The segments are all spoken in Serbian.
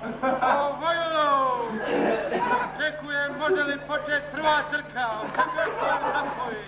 O Vojvodov! Očekujem, može li početi prva trka? Očekujem svoje trapovi.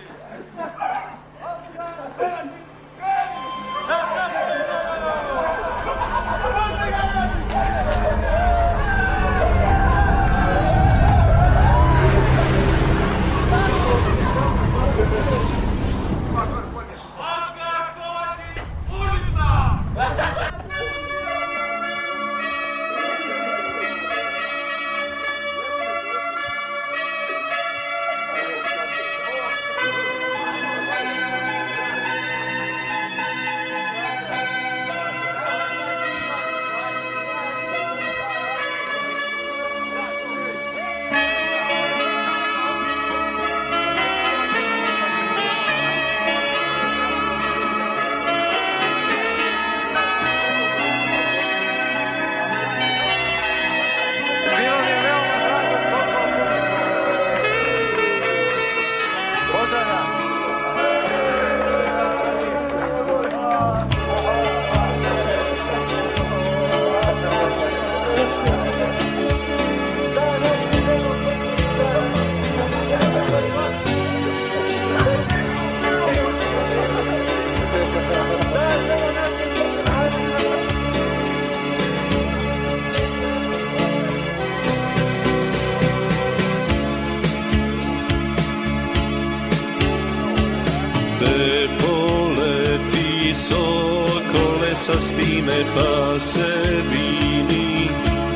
Sa stime pa se vini,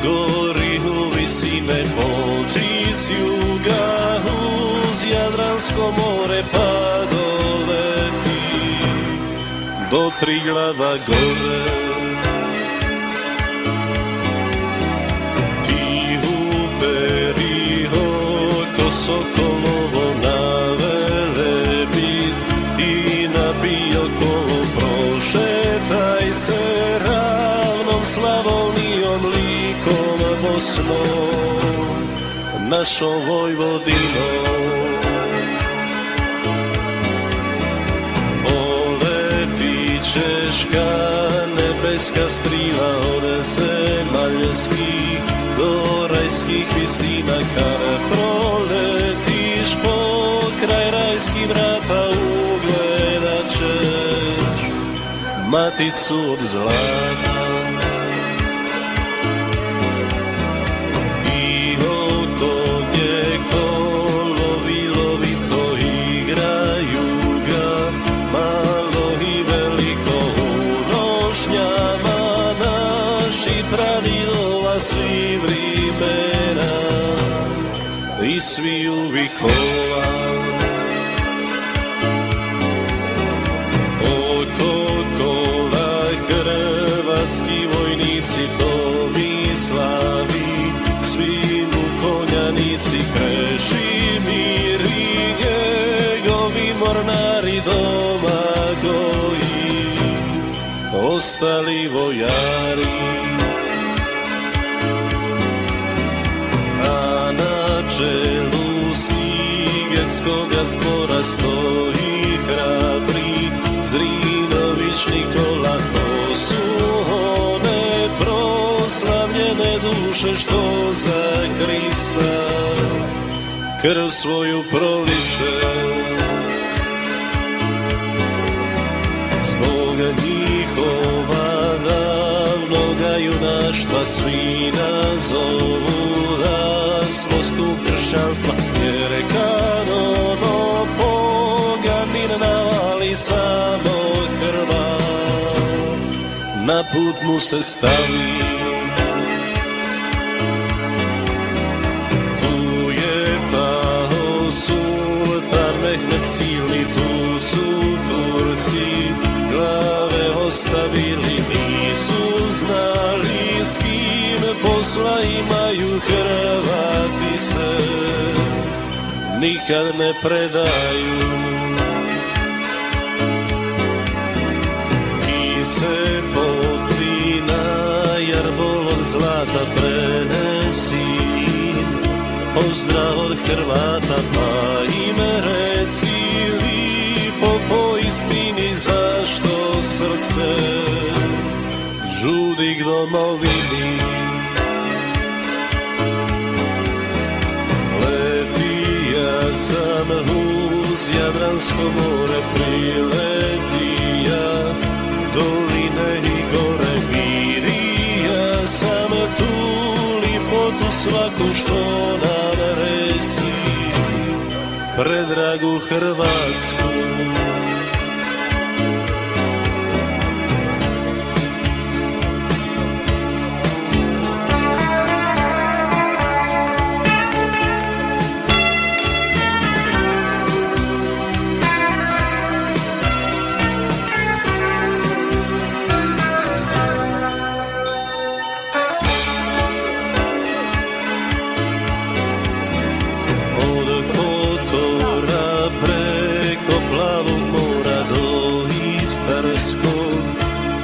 gori u visine pođi s juga uz Jadransko more pa doleti do Triglava gore. Ti uperi oko Sokolovo na Velebit i nabio kolo prošetaj se ravnom Slavonijom, Likom, Bosnom, našom Vojvodinom. Poletit ćeš ka nebeska strila od zemaljskih do rajskih visina, kada proletiš pokraj rajskih vrata ugledat ćeš Maticu od zlata. I oko nje kolo vilovito igraju ga, malo i veliko u nošnjama naših pradidova svi vrimena i sviju vikova. Hrvatski vojnici Tomislavi, svi mu konjanici Krešimir i njegovi mornari Domagoji, ostali vojari. A na čelu Sigetskoga zbora stoji hrabri Zrinović Nikola. To su one proslavljene duše što za Krista krv svoju proliše. Zbog njihova davnoga junaštva svi nas zovu da smo stup kršćanstva, jer kad ono poganin navali samo krva, na put mu se stavi. Tu je pao sultan Mehmed silni, tu su Turci glave ostavili, nisu znali s kim posla imaju. Hrvati se nikad ne predaju. Se popri na jarbol od zlata prenesi, pozdrav od Hrvata pa im reci lipo po istini zašto srce žudi k domovini. Jadransko more priletija, doline i gore virija, sam tu lipotu svaku što nam resi, predragu Hrvatsku.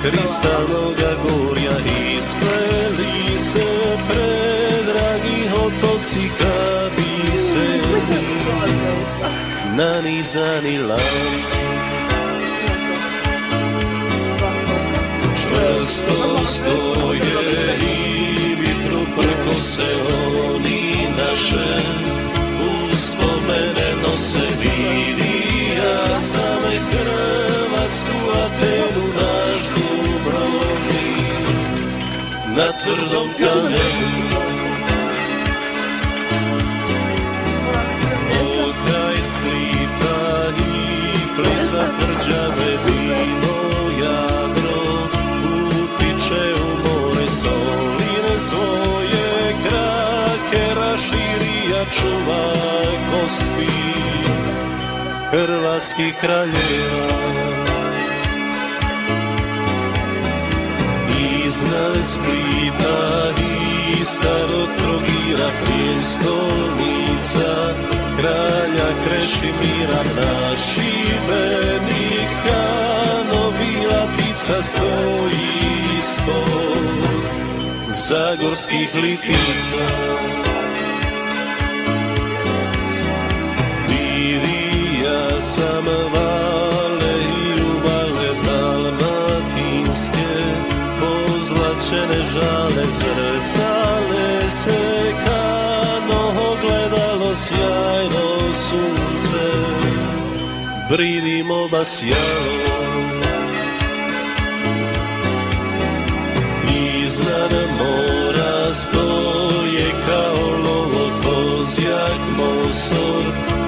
Kristalnoga gorja ispleli se predragi otoci kad se nanizani lanci. Čvrsto stoje i vitru preko se oni naše uspomene nose, vidi ja same Hrvatsku, Atenu, naš Dubrovnik na tvrdom kamenu. Okraj Splita i Klisa, Tvrđave, vino, Jadro utiče u more, soline svoje krake raširi, a čuva kosti hrvatskih kraljeva. Iznad Splita i starog Trogira prijestolnica kralja Krešimira, na Šibenik Kano Bilatica stoji ispod zagorskih litica. Vidi ja sam vale i uvale dalmatinske, pozlačene žale zrcale se, Kano ogledalo sjajno sunce, bridim oba sjalo. Iznad mora stoje kao lovo Kozjak, Mosor,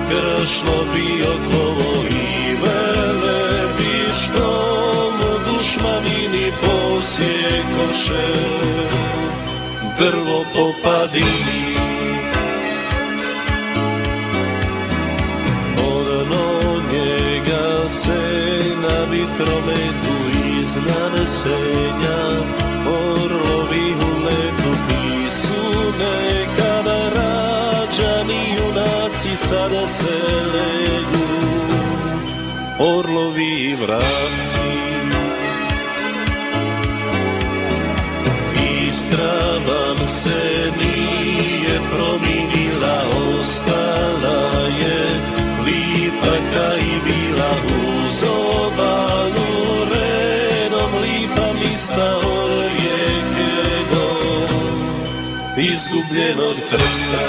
Kršno, Biokovo i Velebi, što mu dušmanini posjekoše drvo po padini. Odno njega se na vitrometu iznad Senja orlovi u letu pisu, nekada rađani junaci sada se legu, orlovi i vrapci. Istra vam se nije prominila, ostala je lipa ka i bila uz obalu, redom lipa mista od rijeke do izgubljenog Trsta.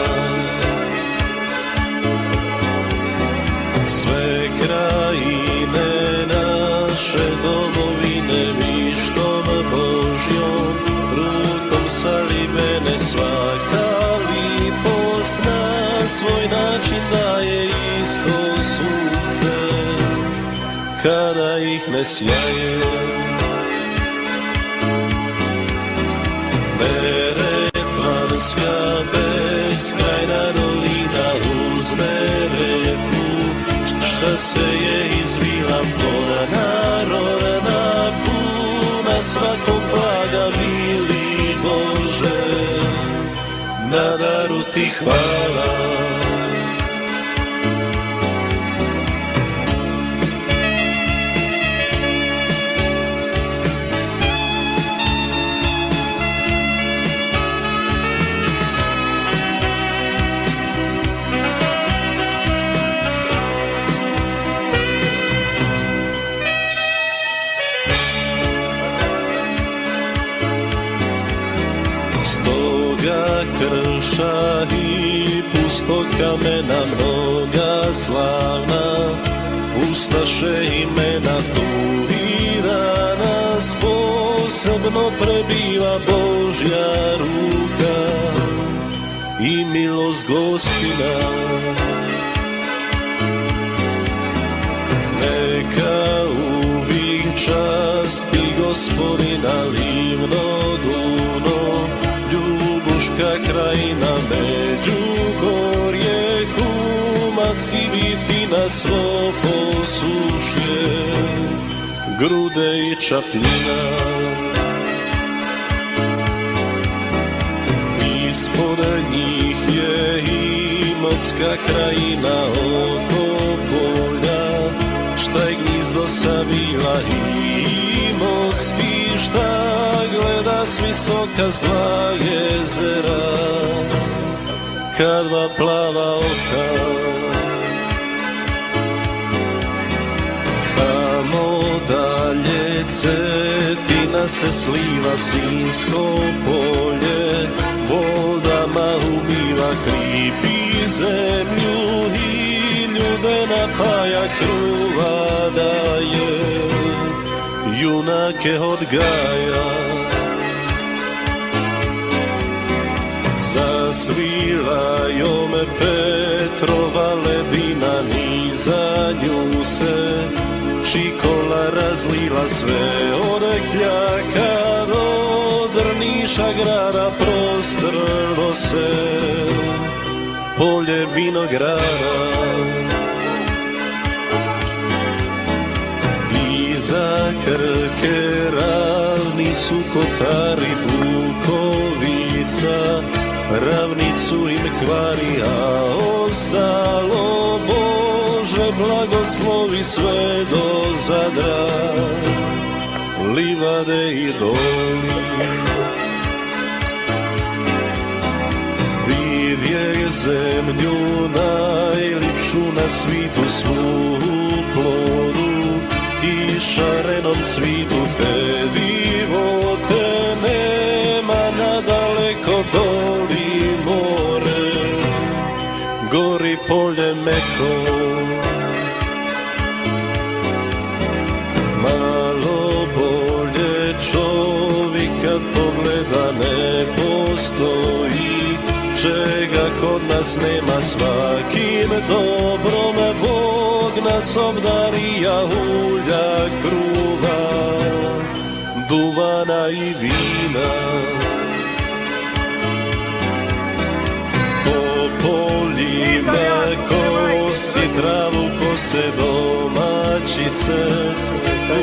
Sve krajine naše domovine vištom Božjom rukom salibene, svaka lipost na svoj način daje isto sunce kada ih ne sjaje. Neretvanska beskrajna dolina uz Neretvu, šta se je izvila plona narodna, puna svakog blaga, mili Bože, na daru ti hvala. Krša i pusto kamena mnoga slavna, ustaše imena tu i danas posebno prebiva Božja ruka i milost Gospina. Neka uvijek časti Gospodina livno duno, Ljubuška krajina, Međugorje, Humac i Vitina svo posušje, Grude i Čapljina. Ispod njih je Imotska krajina oko polja, šta je gnizdo savila Imotski, šta gleda s visoka s dva jezera, kad dva plava oka. Tamo dalje Cetina se sliva, Sinjsko polje vodama umiva, kripi zemlju i ljude napaja, kruva daje, junake odgaja. Zasvilaju me Petrova ledina, niza nju se čikola razlila, sve od Kljaka do Drniša grada prostrlo se polje vinograda. Iza Krke ravni su Kotari, Bukovica ravnicu im kvari, a ostalo Bože blagoslovi sve do Zadra, livade i doli. Vidje zemlju najlipšu na svitu, svu plodu i šarenom cvitu, te divote nema nadaleko, doli more, gori polje meko. Malo bolje čovjek kad pogleda ne postoji, čega kod nas nema, svakim dobrom Bog nas obdarija, ulja, kruva, duvana i vina. Po poljima kosi travu, kose domaćice,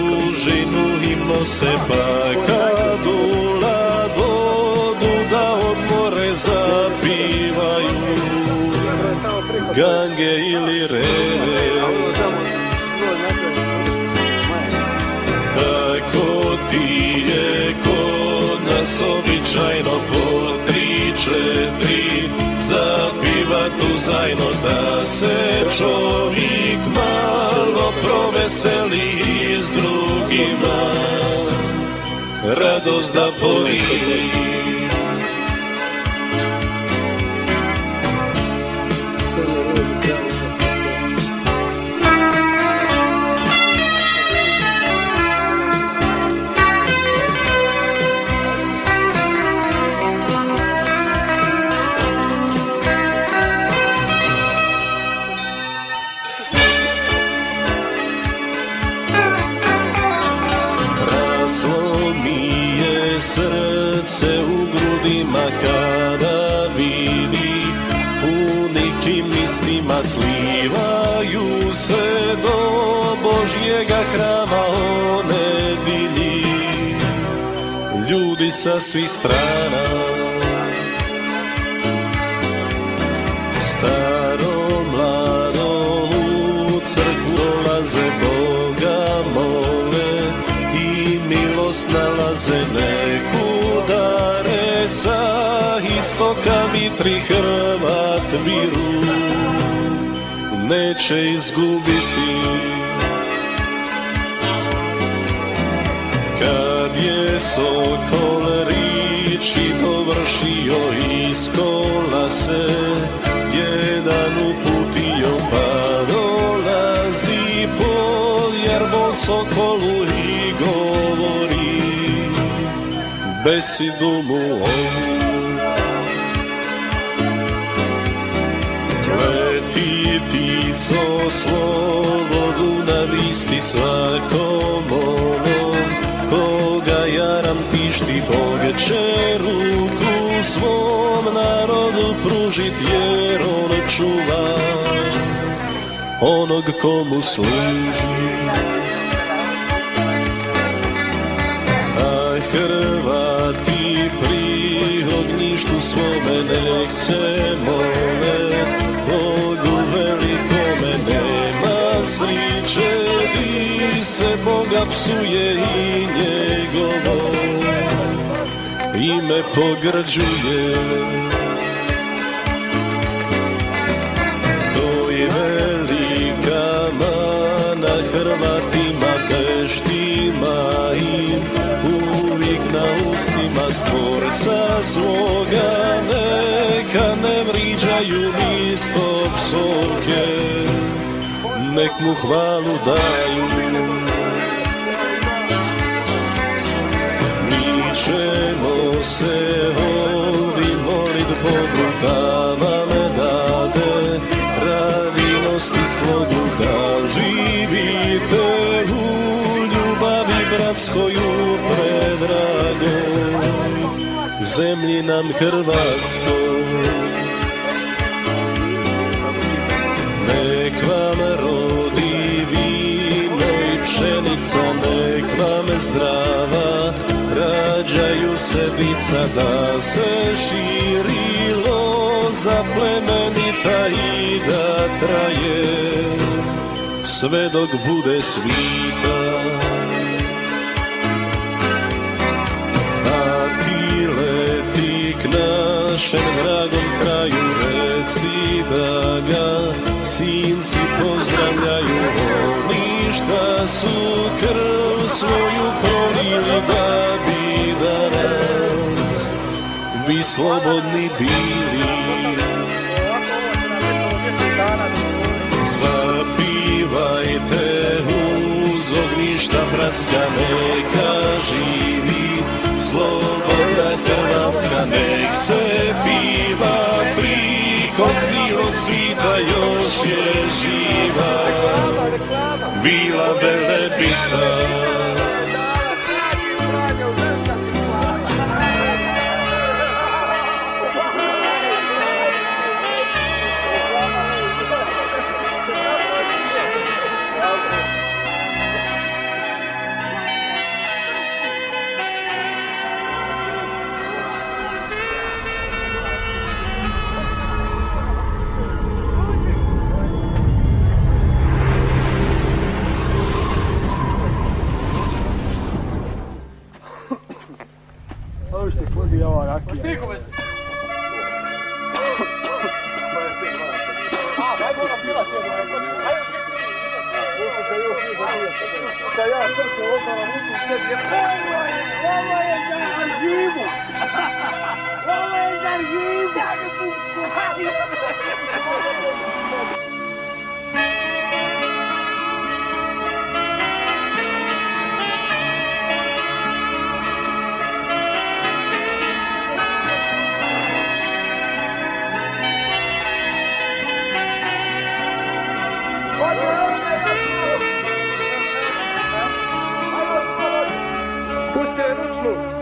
u žinu im nose, pa kad ula dodu da odmore zapivaju gange ili reve. Tako ti je kod nas običajno, po 3-4 zapiva tu zajedno, da se čovjek malo proveseli i s drugima radost da podijeli. Srce u grudima kada vidih unikim mislima, slivaju se do Božjega hrama o nedjelji ljudi sa svih strana. Staro mlado u crkvu dolaze, Boga mole i milost nalaze, nekudare sa istoka Mitri Hrvat viru neće izgubiti. Kad je Sokol riči dovršio, iz kola se jedan uputio, pa dolazi po besedu mu ovu. Leti ptico slobodu navisti svakom onom, koga jaram tišti, Boga će ruku svom narodu pružit, jer on čuva onog komu služi. A Hrvati pri ognjištu svome nek se mole, Bogu velikome nema sriće, di se Boga psuje i njegovo ime pogrđuje. To je velika mana Hrvatima, beštima im uvijek na ustima Stvorca svoga, neka ne vriđaju isto psovke, nek mu hvalu daju. Mi ćemo se ovdje molit Bogu da vam dade ravinost i slogu, da živite u ljubavi bratskoju predragoj zemlji nam Hrvatskoj. Nek vam rodi vino i pšenica, nek vam zdrava rađaju se dica, da se širi loza plemenita i da traje sve dok bude svita. A ti leti k našem dragom kraju, reci da ga sinci pozdravljaju, oni šta su krv svoju prolili da bi danas vi slobodni bili. Zapivajte uz ognjišta bratska, neka živi slobodna Hrvatska, nek se piva prikod cijelog svita, još je živa Vila Velebita. Ovo što fodi ova rakija. Puste ručnu.